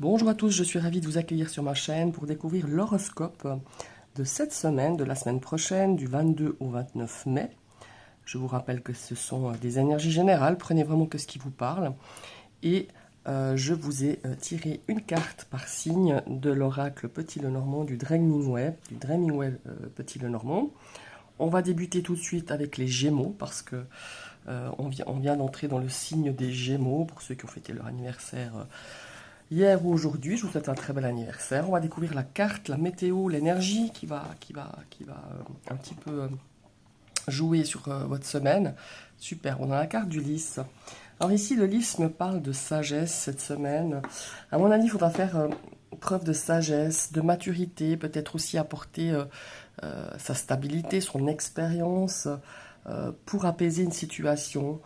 Bonjour à tous, je suis ravi de vous accueillir sur ma chaîne pour découvrir l'horoscope de cette semaine, de la semaine prochaine, du 22 au 29 mai. Je vous rappelle que ce sont des énergies générales, prenez vraiment que ce qui vous parle. Et je vous ai tiré une carte par signe de l'oracle Petit Lenormand du Dreaming Way Petit Lenormand. On va débuter tout de suite avec les Gémeaux parce que on vient d'entrer dans le signe des Gémeaux pour ceux qui ont fêté leur anniversaire hier ou aujourd'hui. Je vous souhaite un très bel anniversaire. On va découvrir la carte, la météo, l'énergie qui va un petit peu jouer sur votre semaine. Super, on a la carte du lys. Alors ici, le lys me parle de sagesse cette semaine. À mon avis, il faudra faire preuve de sagesse, de maturité, peut-être aussi apporter sa stabilité, son expérience pour apaiser une situation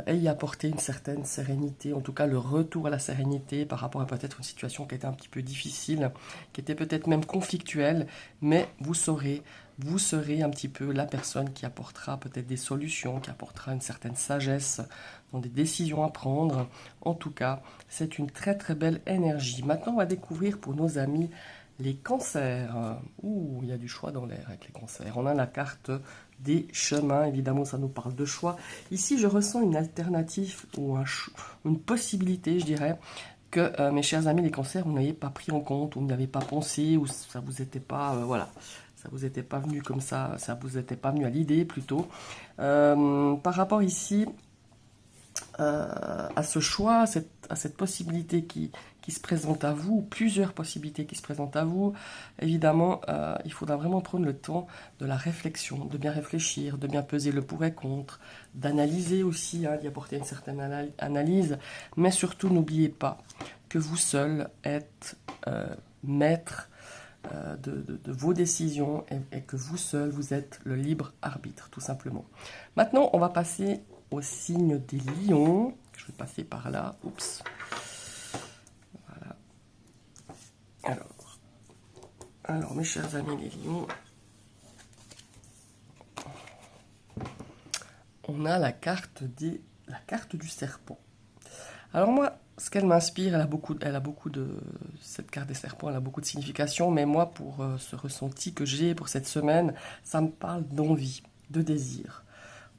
et y apporter une certaine sérénité, en tout cas le retour à la sérénité par rapport à peut-être une situation qui était un petit peu difficile, qui était peut-être même conflictuelle, mais vous serez un petit peu la personne qui apportera peut-être des solutions, qui apportera une certaine sagesse dans des décisions à prendre. En tout cas, c'est une très très belle énergie. Maintenant, on va découvrir pour nos amis les cancers. Ouh, il y a du choix dans l'air avec les cancers. On a la carte des chemins, évidemment ça nous parle de choix. Ici je ressens une alternative ou une possibilité, je dirais, que mes chers amis les cancers, vous n'avez pas pris en compte, ou vous n'avez pas pensé, ou ça vous était pas, voilà, ça vous était pas venu comme ça vous était pas venu à l'idée plutôt. Par rapport ici à ce choix, à cette possibilité qui se présente à vous, plusieurs possibilités qui se présentent à vous, évidemment, il faudra vraiment prendre le temps de la réflexion, de bien réfléchir, de bien peser le pour et contre, d'analyser aussi, d'y apporter une certaine analyse, mais surtout n'oubliez pas que vous seul êtes maître de vos décisions et que vous seul, vous êtes le libre arbitre, tout simplement. Maintenant, on va passer au signe des lions. Je vais passer par là. Oups. Voilà. Alors, mes chers amis les lions, on a la carte du serpent. Alors moi, ce qu'elle m'inspire, elle a beaucoup de cette carte des serpents, elle a beaucoup de signification. Mais moi, pour ce ressenti que j'ai pour cette semaine, ça me parle d'envie, de désir.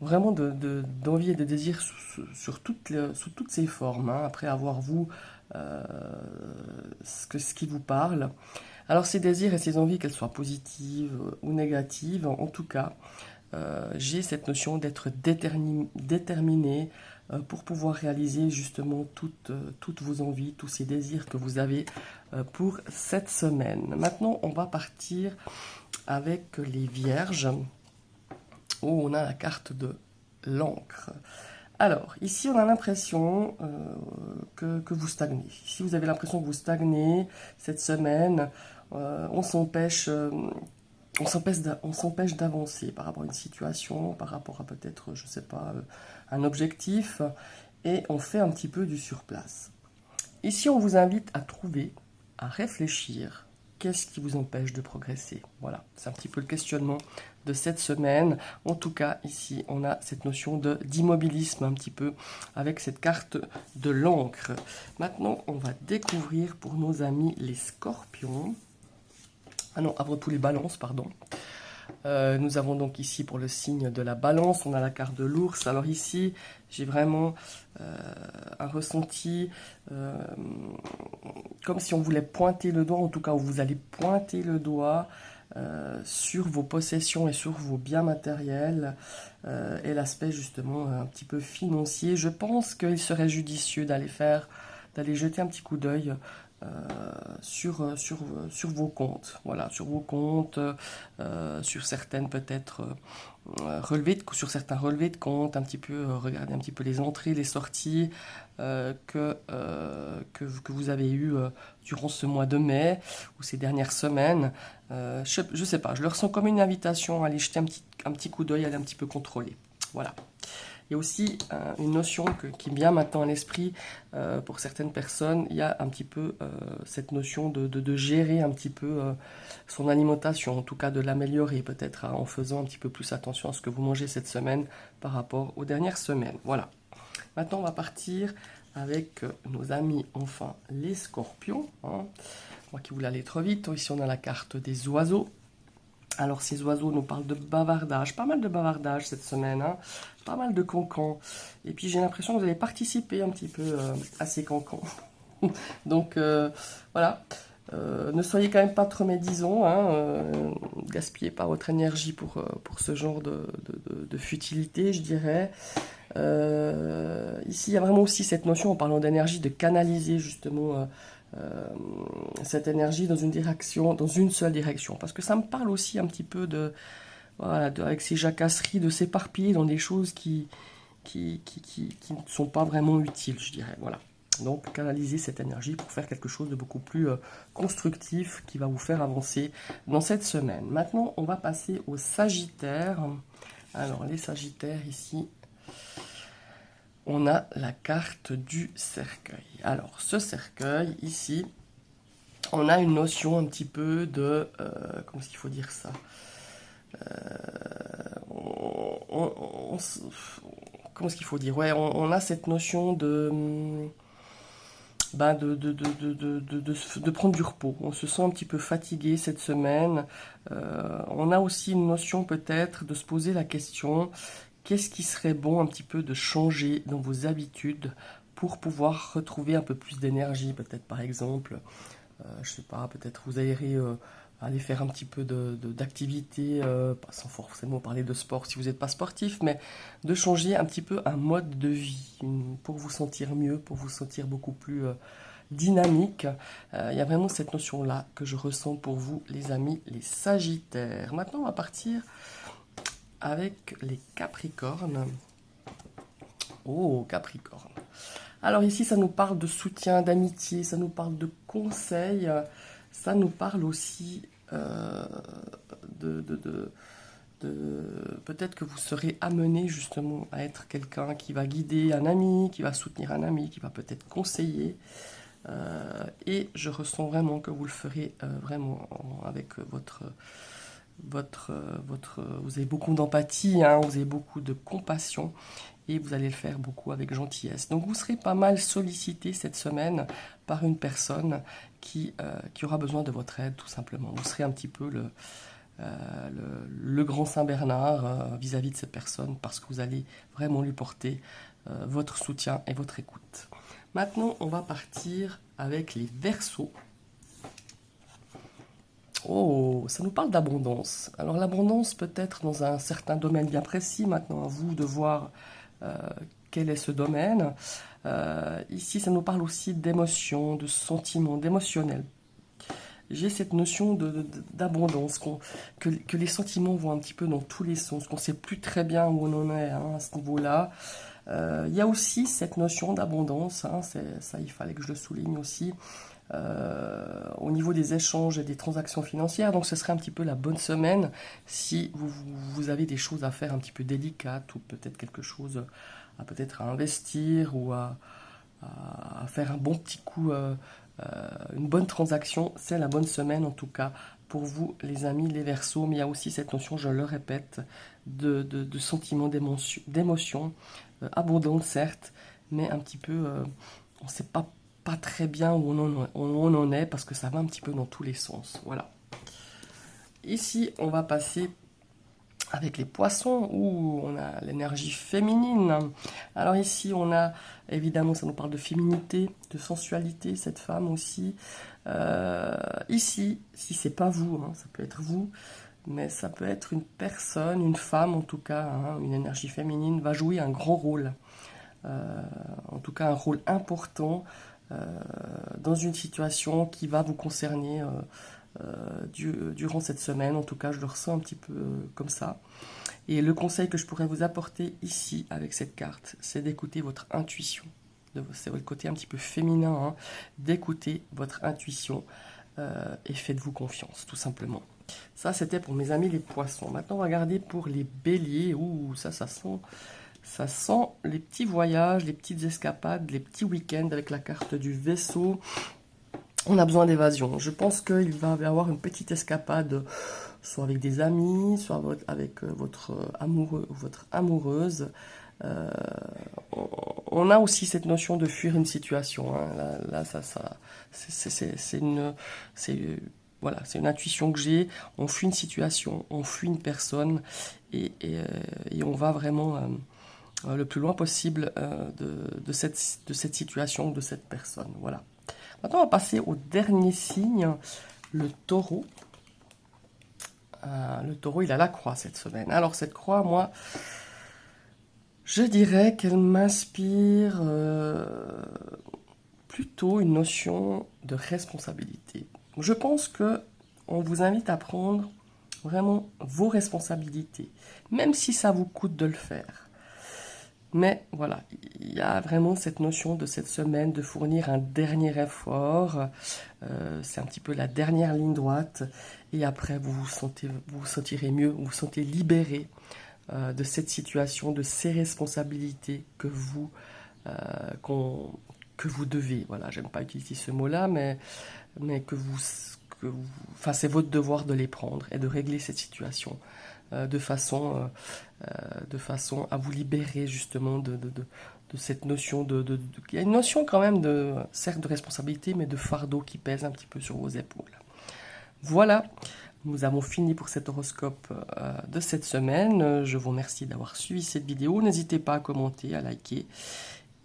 Vraiment d'envie et de désir sous toutes ses formes, après avoir vous ce qui vous parle. Alors ces désirs et ces envies, qu'elles soient positives ou négatives, en tout cas, j'ai cette notion d'être déterminé pour pouvoir réaliser justement toutes vos envies, tous ces désirs que vous avez pour cette semaine. Maintenant, on va partir avec les vierges, où on a la carte de l'encre. Alors, ici, on a l'impression que vous stagnez. Si vous avez l'impression que vous stagnez cette semaine, on s'empêche d'avancer par rapport à une situation, par rapport à peut-être, je ne sais pas, un objectif, et on fait un petit peu du surplace. Ici, on vous invite à trouver, à réfléchir, qu'est-ce qui vous empêche de progresser. Voilà, c'est un petit peu le questionnement de cette semaine. En tout cas, ici, on a cette notion d'immobilisme un petit peu avec cette carte de l'encre. Maintenant, on va découvrir pour nos amis les scorpions. Ah non, avant tout les balances, pardon. Nous avons donc ici pour le signe de la balance, on a la carte de l'ours. Alors ici, j'ai vraiment un ressenti comme si on voulait pointer le doigt, en tout cas où vous allez pointer le doigt sur vos possessions et sur vos biens matériels et l'aspect justement un petit peu financier. Je pense qu'il serait judicieux d'aller jeter un petit coup d'œil sur vos comptes, voilà, sur vos comptes, sur certaines peut-être sur certains relevés de compte, un petit peu regarder un petit peu les entrées, les sorties que vous avez eues durant ce mois de mai ou ces dernières semaines. Je sais pas, je le ressens comme une invitation à aller jeter un petit coup d'œil, à aller un petit peu contrôler. Voilà. Il y a aussi une notion qui me vient maintenant à l'esprit pour certaines personnes. Il y a un petit peu cette notion de gérer un petit peu son alimentation, en tout cas de l'améliorer peut-être en faisant un petit peu plus attention à ce que vous mangez cette semaine par rapport aux dernières semaines. Voilà. Maintenant, on va partir avec nos amis, enfin, les scorpions. Hein. Moi qui voulais aller trop vite, ici on a la carte des oiseaux. Alors ces oiseaux nous parlent de bavardage, pas mal de bavardage cette semaine, hein. Pas mal de cancans. Et puis j'ai l'impression que vous allez participer un petit peu à ces cancans. Donc voilà, ne soyez quand même pas trop médisants, hein, gaspillez pas votre énergie pour ce genre de futilité, je dirais. Ici, il y a vraiment aussi cette notion, en parlant d'énergie, de canaliser justement cette énergie dans une direction, dans une seule direction. Parce que ça me parle aussi un petit peu voilà, avec ces jacasseries, de s'éparpiller dans des choses qui ne sont pas vraiment utiles, je dirais. Voilà. Donc, canaliser cette énergie pour faire quelque chose de beaucoup plus constructif qui va vous faire avancer dans cette semaine. Maintenant, on va passer aux Sagittaires. Alors, les Sagittaires ici, on a la carte du cercueil. Alors, ce cercueil, ici, on a une notion un petit peu de... comment est-ce qu'il faut dire ça comment est-ce qu'il faut dire? Ouais, on a cette notion de prendre du repos. On se sent un petit peu fatigué cette semaine. On a aussi une notion peut-être de se poser la question, qu'est-ce qui serait bon un petit peu de changer dans vos habitudes pour pouvoir retrouver un peu plus d'énergie? Peut-être par exemple, je sais pas, peut-être vous aérez, aller faire un petit peu d'activité, sans forcément parler de sport si vous n'êtes pas sportif, mais de changer un petit peu un mode de vie pour vous sentir mieux, pour vous sentir beaucoup plus dynamique. Il y a vraiment cette notion-là que je ressens pour vous, les amis, les Sagittaires. Maintenant, on va partir avec les Capricornes. Oh, Capricorne. Alors ici, ça nous parle de soutien, d'amitié, ça nous parle de conseils, ça nous parle aussi peut-être que vous serez amené justement à être quelqu'un qui va guider un ami, qui va soutenir un ami, qui va peut-être conseiller. Et je ressens vraiment que vous le ferez vraiment avec vous avez beaucoup d'empathie, hein, vous avez beaucoup de compassion et vous allez le faire beaucoup avec gentillesse. Donc vous serez pas mal sollicité cette semaine par une personne qui aura besoin de votre aide tout simplement. Vous serez un petit peu le grand Saint-Bernard vis-à-vis de cette personne parce que vous allez vraiment lui porter votre soutien et votre écoute. Maintenant, on va partir avec les Verseaux. Oh, ça nous parle d'abondance. Alors l'abondance peut être dans un certain domaine bien précis. Maintenant, à vous de voir quel est ce domaine. Ici, ça nous parle aussi d'émotions, de sentiments, d'émotionnel. J'ai cette notion d'abondance, que les sentiments vont un petit peu dans tous les sens, qu'on ne sait plus très bien où on en est hein, à ce niveau-là. Il y a aussi cette notion d'abondance, hein, ça il fallait que je le souligne aussi, au niveau des échanges et des transactions financières. Donc ce serait un petit peu la bonne semaine si vous avez des choses à faire un petit peu délicates ou peut-être quelque chose peut-être à investir ou à faire un bon petit coup, une bonne transaction. C'est la bonne semaine en tout cas pour vous les amis les Verseaux. Mais il y a aussi cette notion, je le répète, de sentiment, d'émotion, abondante certes, mais un petit peu, on ne sait pas très bien où on en est parce que ça va un petit peu dans tous les sens. Voilà. Ici, on va passer avec les Poissons où on a l'énergie féminine. Alors ici, on a évidemment, ça nous parle de féminité, de sensualité, cette femme aussi. Ici, si c'est pas vous, hein, ça peut être vous, mais ça peut être une personne, une femme en tout cas, hein, une énergie féminine va jouer un grand rôle. En tout cas, un rôle important dans une situation qui va vous concerner durant cette semaine. En tout cas, je le ressens un petit peu comme ça. Et le conseil que je pourrais vous apporter ici avec cette carte, c'est d'écouter votre intuition. C'est le côté un petit peu féminin, hein, d'écouter votre intuition et faites-vous confiance, tout simplement. Ça, c'était pour mes amis les Poissons. Maintenant, on va regarder pour les Béliers. Ouh, ça sent les petits voyages, les petites escapades, les petits week-ends avec la carte du Vaisseau. On a besoin d'évasion. Je pense qu'il va y avoir une petite escapade, soit avec des amis, soit avec votre amoureux ou votre amoureuse. On a aussi cette notion de fuir une situation. Hein. Là, c'est une, voilà, c'est une intuition que j'ai. On fuit une situation, on fuit une personne, et on va vraiment le plus loin possible de cette situation, de cette personne. Voilà. Maintenant, on va passer au dernier signe, le taureau. Le taureau, il a la croix cette semaine. Alors, cette croix, moi, je dirais qu'elle m'inspire plutôt une notion de responsabilité. Je pense que on vous invite à prendre vraiment vos responsabilités, même si ça vous coûte de le faire. Mais voilà, il y a vraiment cette notion de cette semaine de fournir un dernier effort. C'est un petit peu la dernière ligne droite. Et après, vous vous sentirez mieux, vous vous sentez libéré de cette situation, de ces responsabilités euh, qu'on- que vous devez. Voilà, j'aime pas utiliser ce mot-là, mais enfin, c'est votre devoir de les prendre et de régler cette situation euh, de façon, euh, de façon à vous libérer justement de cette notion il y a une notion quand même de, certes de responsabilité, mais de fardeau qui pèse un petit peu sur vos épaules. Voilà, nous avons fini pour cet horoscope de cette semaine. Je vous remercie d'avoir suivi cette vidéo. N'hésitez pas à commenter, à liker.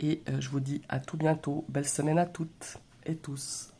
Et je vous dis à tout bientôt. Belle semaine à toutes et tous.